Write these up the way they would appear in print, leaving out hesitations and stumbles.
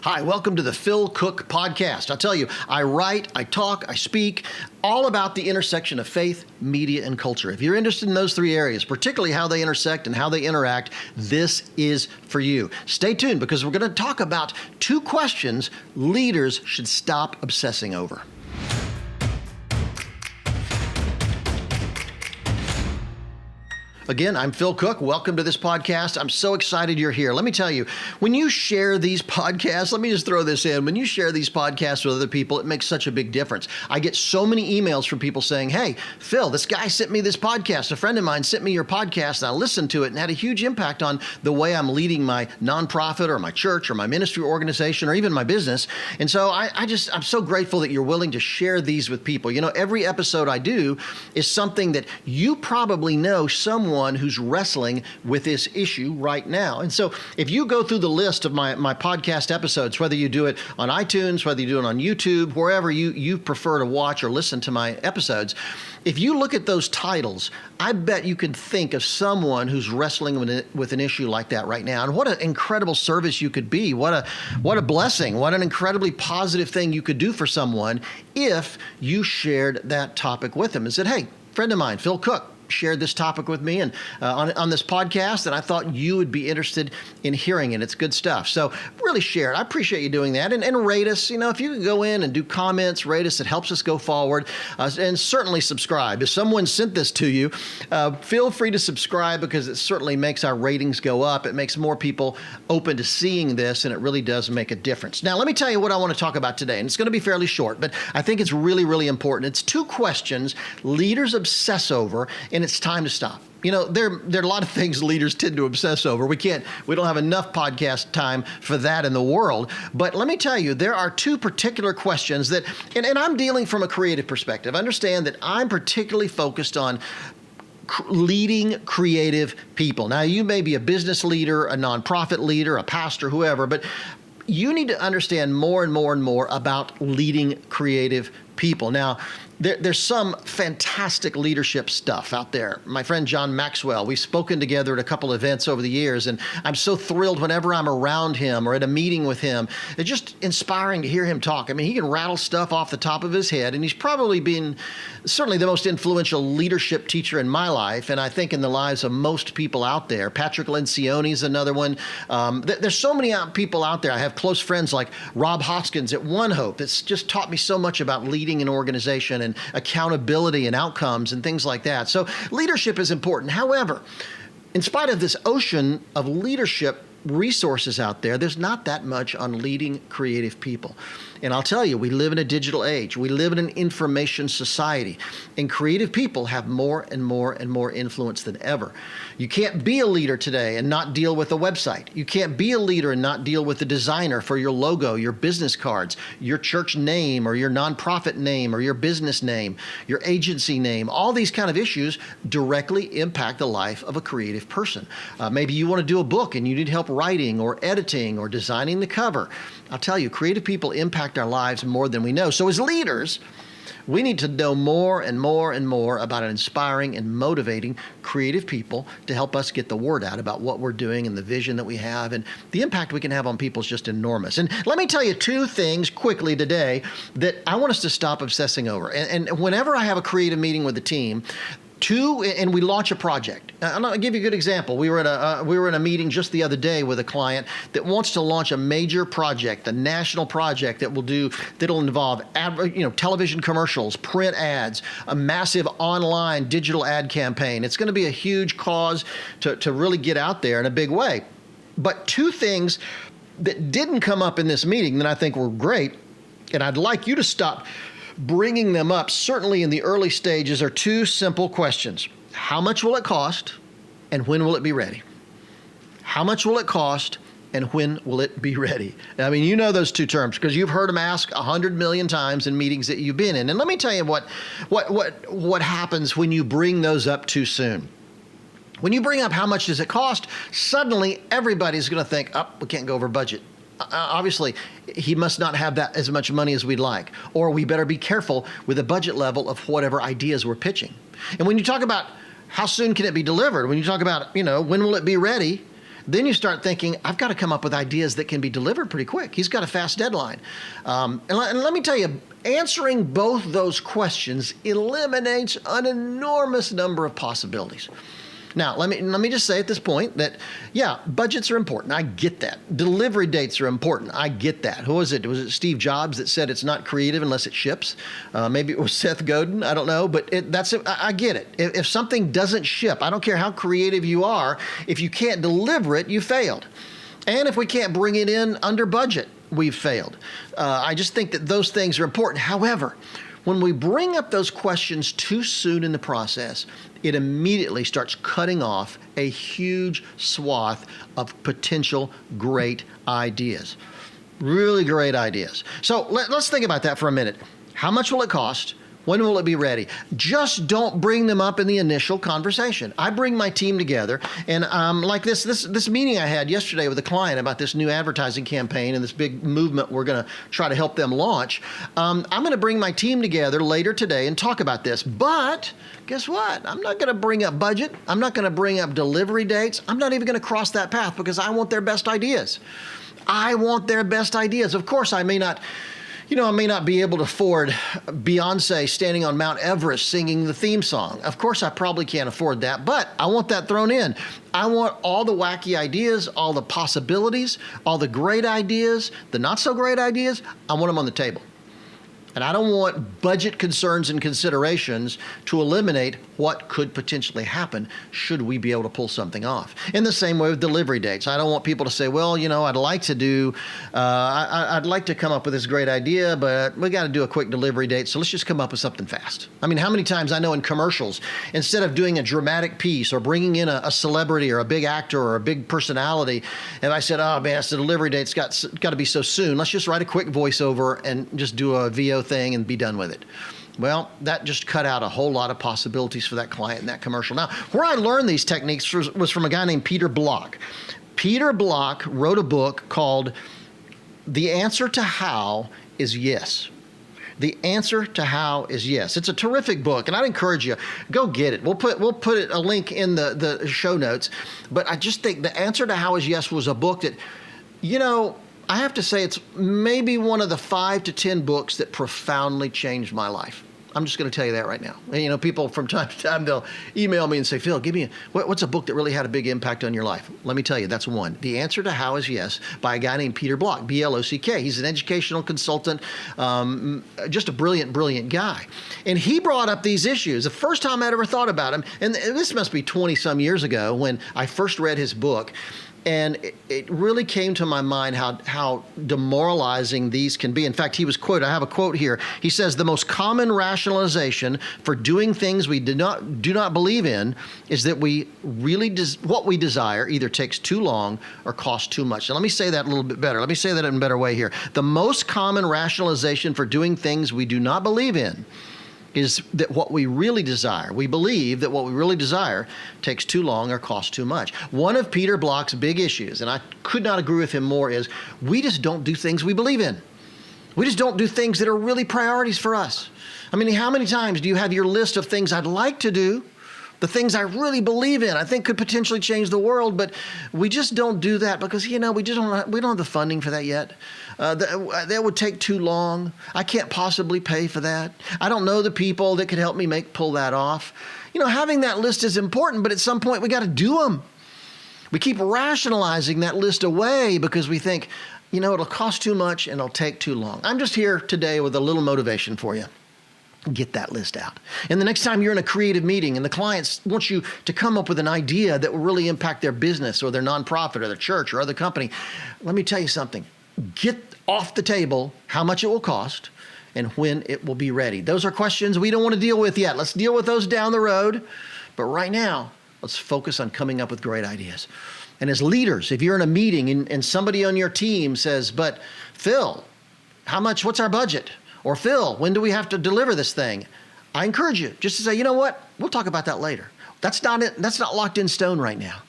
Hi, welcome to the Phil Cooke podcast. I'll tell you, I write, I talk, I speak, all about the intersection of faith, media, and culture. If you're interested in those three areas, particularly how they intersect and how they interact, this is for you. Stay tuned because we're going to talk about 2 questions leaders should stop obsessing over. Again, I'm Phil Cooke. Welcome to this podcast. I'm so excited you're here. Let me tell you, when you share these podcasts, let me just throw this in. When you share these podcasts with other people, it makes such a big difference. I get so many emails from people saying, hey, Phil, this guy sent me this podcast. A friend of mine sent me your podcast, and I listened to it and had a huge impact on the way I'm leading my nonprofit or my church or my ministry organization or even my business. And so I'm so grateful that you're willing to share these with people. You know, every episode I do is something that you probably know someone who's wrestling with this issue right now. And so if you go through the list of my podcast episodes, whether you do it on iTunes, whether you do it on YouTube, wherever you prefer to watch or listen to my episodes, if you look at those titles, I bet you can think of someone who's wrestling with an issue like that right now. And what an incredible service you could be. What a blessing. What an incredibly positive thing you could do for someone if you shared that topic with them and said, hey, friend of mine, Phil Cooke, shared this topic with me and on this podcast, and I thought you would be interested in hearing it. It's good stuff. So really share it. I appreciate you doing that. And rate us. You know, if you can go in and do comments, rate us. It helps us go forward. And certainly subscribe. If someone sent this to you, feel free to subscribe because it certainly makes our ratings go up. It makes more people open to seeing this, and it really does make a difference. Now, let me tell you what I want to talk about today, and it's going to be fairly short, but I think it's really, really important. It's 2 questions leaders obsess over, and it's time to stop. You know, there are a lot of things leaders tend to obsess over. We don't have enough podcast time for that in the world. But let me tell you, there are 2 particular questions that, and I'm dealing from a creative perspective. Understand that I'm particularly focused on leading creative people. Now, you may be a business leader, a nonprofit leader, a pastor, whoever, but you need to understand more and more and more about leading creative people. Now, there's some fantastic leadership stuff out there. My friend John Maxwell, we've spoken together at a couple events over the years, and I'm so thrilled whenever I'm around him or at a meeting with him. It's just inspiring to hear him talk. I mean, he can rattle stuff off the top of his head, and he's probably been certainly the most influential leadership teacher in my life, and I think in the lives of most people out there. Patrick Lencioni is another one. There's so many people out there. I have close friends like Rob Hoskins at One Hope that's just taught me so much about leading an organization and accountability and outcomes and things like that. So leadership is important. However, in spite of this ocean of leadership resources out there, there's not that much on leading creative people. And I'll tell you, we live in a digital age. We live in an information society, and creative people have more and more and more influence than ever. You can't be a leader today and not deal with a website. You can't be a leader and not deal with the designer for your logo, your business cards, your church name or your nonprofit name or your business name, your agency name. All these kind of issues directly impact the life of a creative person. Maybe you want to do a book and you need help writing or editing or designing the cover. I'll tell you, creative people impact our lives more than we know. So as leaders, we need to know more and more and more about inspiring and motivating creative people to help us get the word out about what we're doing and the vision that we have, and the impact we can have on people is just enormous. And let me tell you 2 things quickly today that I want us to stop obsessing over. And whenever I have a creative meeting with the team, and we launch a project. I'll give you a good example. We were in a meeting just the other day with a client that wants to launch a major project, a national project that'll involve television commercials, print ads, a massive online digital ad campaign. It's going to be a huge cause to really get out there in a big way. But 2 things that didn't come up in this meeting that I think were great, and I'd like you to stop bringing them up, certainly in the early stages, are 2 simple questions. How much will it cost, and when will it be ready? How much will it cost, and when will it be ready? I mean, you know those 2 terms because you've heard them asked 100 million times in meetings that you've been in. And let me tell you what happens when you bring those up too soon. When you bring up how much does it cost, suddenly everybody's going to think, we can't go over budget. Obviously, he must not have that as much money as we'd like, or we better be careful with the budget level of whatever ideas we're pitching. And when you talk about how soon can it be delivered, when you talk about, when will it be ready, Then you start thinking, I've got to come up with ideas that can be delivered pretty quick. He's got a fast deadline. And let me tell you, answering both those questions eliminates an enormous number of possibilities. Now, let me just say at this point that, yeah, budgets are important. I get that. Delivery dates are important. I get that. Who was it? Was it Steve Jobs that said it's not creative unless it ships? Maybe it was Seth Godin. I don't know. But I get it. If something doesn't ship, I don't care how creative you are, if you can't deliver it, you failed. And if we can't bring it in under budget, we've failed. I just think that those things are important. However, when we bring up those questions too soon in the process, it immediately starts cutting off a huge swath of potential great ideas. Really great ideas. So let's think about that for a minute. How much will it cost? When will it be ready? Just don't bring them up in the initial conversation. I bring my team together, and like this meeting I had yesterday with a client about this new advertising campaign and this big movement we're going to try to help them launch. I'm going to bring my team together later today and talk about this. But guess what? I'm not going to bring up budget. I'm not going to bring up delivery dates. I'm not even going to cross that path because I want their best ideas. I want their best ideas. Of course, I may not be able to afford Beyonce standing on Mount Everest singing the theme song. Of course, I probably can't afford that, but I want that thrown in. I want all the wacky ideas, all the possibilities, all the great ideas, the not so great ideas. I want them on the table. And I don't want budget concerns and considerations to eliminate what could potentially happen should we be able to pull something off. In the same way with delivery dates. I don't want people to say, well, I'd like to come up with this great idea, but we got to do a quick delivery date, so let's just come up with something fast. I mean, how many times I know in commercials, instead of doing a dramatic piece or bringing in a celebrity or a big actor or a big personality, and I said, oh man, it's the delivery date's got to be so soon. Let's just write a quick voiceover and just do a VO thing and be done with it. Well, that just cut out a whole lot of possibilities for that client in that commercial. Now, where I learned these techniques was from a guy named Peter Block. Peter Block wrote a book called The Answer to How is Yes. The Answer to How is Yes. It's a terrific book, and I'd encourage you, go get it. We'll put a link in the show notes. But I just think The Answer to How is Yes was a book that, I have to say it's maybe one of the 5 to 10 books that profoundly changed my life. I'm just going to tell you that right now. And, people from time to time, they'll email me and say, Phil, give me what's a book that really had a big impact on your life? Let me tell you, that's one. The Answer to How is Yes by a guy named Peter Block, B-L-O-C-K. He's an educational consultant, just a brilliant, brilliant guy. And he brought up these issues. The first time I'd ever thought about him, and this must be 20 some years ago when I first read his book. And it really came to my mind how demoralizing these can be. In fact, he was quoted. I have a quote here. He says, the most common rationalization for doing things we do not believe in is that what we desire either takes too long or costs too much. Now, let me say that a little bit better. Let me say that in a better way here. The most common rationalization for doing things we do not believe in is that what we really desire, we believe that what we really desire takes too long or costs too much. One of Peter Block's big issues, and I could not agree with him more, is we just don't do things we believe in. We just don't do things that are really priorities for us. I mean, how many times do you have your list of things I'd like to do, the things I really believe in, I think could potentially change the world, but we just don't do that because, we don't have the funding for that yet. That would take too long. I can't possibly pay for that. I don't know the people that could help me pull that off. Having that list is important, but at some point we got to do them. We keep rationalizing that list away because we think, it'll cost too much and it'll take too long. I'm just here today with a little motivation for you. Get that list out. And the next time you're in a creative meeting and the clients want you to come up with an idea that will really impact their business or their nonprofit or their church or other company, let me tell you something. Get off the table how much it will cost and when it will be ready. Those are questions we don't want to deal with yet. Let's deal with those down the road. But right now, let's focus on coming up with great ideas. And as leaders, if you're in a meeting and somebody on your team says, but Phil, what's our budget? Or Phil, when do we have to deliver this thing? I encourage you just to say, you know what? We'll talk about that later. That's not locked in stone right now.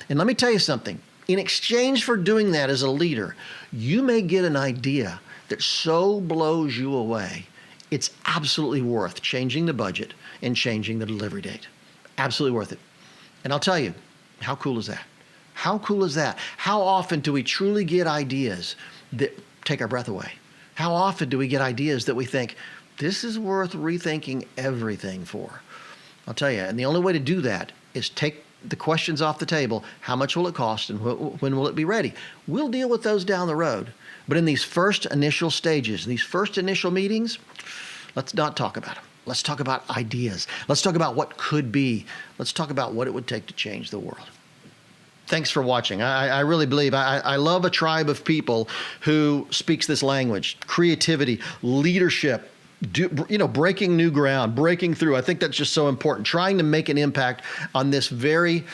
And let me tell you something. In exchange for doing that as a leader, you may get an idea that so blows you away, it's absolutely worth changing the budget and changing the delivery date. Absolutely worth it. And I'll tell you, how cool is that? How cool is that? How often do we truly get ideas that take our breath away? How often do we get ideas that we think, this is worth rethinking everything for? I'll tell you, and the only way to do that is take the questions off the table. How much will it cost and when will it be ready? We'll deal with those down the road. But in these first initial stages, these first initial meetings, let's not talk about them. Let's talk about ideas. Let's talk about what could be. Let's talk about what it would take to change the world. Thanks for watching. I really believe I love a tribe of people who speaks this language: creativity, leadership, breaking new ground, breaking through. I think that's just so important. Trying to make an impact on this very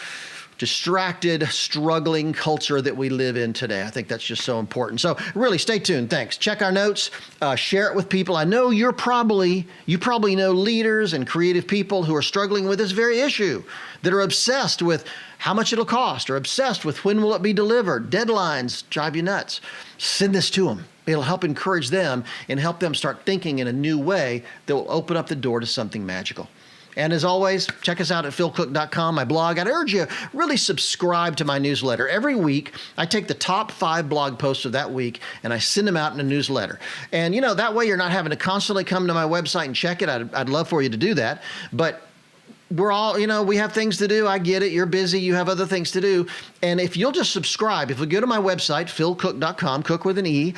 distracted, struggling culture that we live in today. I think that's just so important. So really stay tuned. Thanks. Check our notes, share it with people. I know you probably know leaders and creative people who are struggling with this very issue, that are obsessed with how much it'll cost, or obsessed with when will it be delivered. Deadlines drive you nuts. Send this to them. It'll help encourage them and help them start thinking in a new way that will open up the door to something magical. And as always, check us out at philcooke.com, my blog. I'd urge you, really subscribe to my newsletter. Every week, I take the top 5 blog posts of that week and I send them out in a newsletter. And, that way you're not having to constantly come to my website and check it. I'd love for you to do that. But we're all, we have things to do. I get it. You're busy. You have other things to do. And if you'll just subscribe, if we go to my website, philcooke.com, Cooke with an E,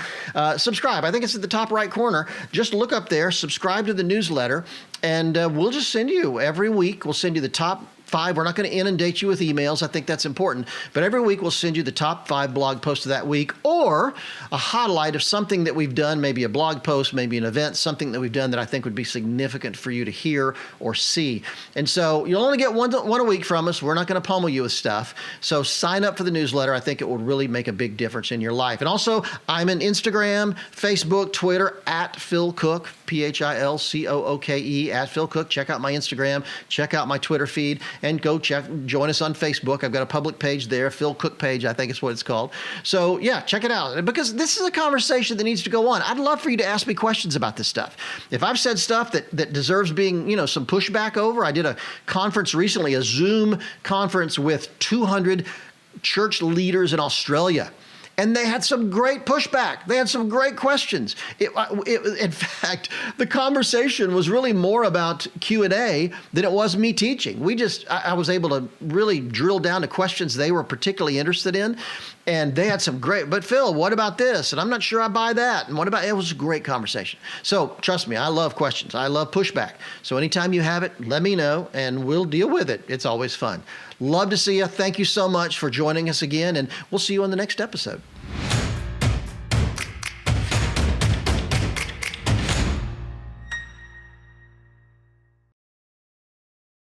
subscribe. I think it's at the top right corner. Just look up there, subscribe to the newsletter, and we'll just send you every week. We'll send you the top 5. We're not going to inundate you with emails. I think that's important. But every week we'll send you the top 5 blog posts of that week, or a highlight of something that we've done, maybe a blog post, maybe an event, something that we've done that I think would be significant for you to hear or see. And so you'll only get one a week from us. We're not going to pummel you with stuff. So sign up for the newsletter. I think it will really make a big difference in your life. And also, I'm on Instagram, Facebook, Twitter, at Phil Cooke, PhilCooke, at Phil Cooke. Check out my Instagram. Check out my Twitter feed. And go join us on Facebook. I've got a public page there, Phil Cooke page, I think is what it's called. So yeah, check it out, because this is a conversation that needs to go on. I'd love for you to ask me questions about this stuff. If I've said stuff that deserves being, some pushback over. I did a conference recently, a Zoom conference with 200 church leaders in Australia. And they had some great pushback. They had some great questions. In fact, the conversation was really more about Q&A than it was me teaching. I was able to really drill down to questions they were particularly interested in. And they had some great, but Phil, what about this? And I'm not sure I buy that. And what about, it was a great conversation. So trust me, I love questions. I love pushback. So anytime you have it, let me know and we'll deal with it. It's always fun. Love to see you. Thank you so much for joining us again. And we'll see you on the next episode.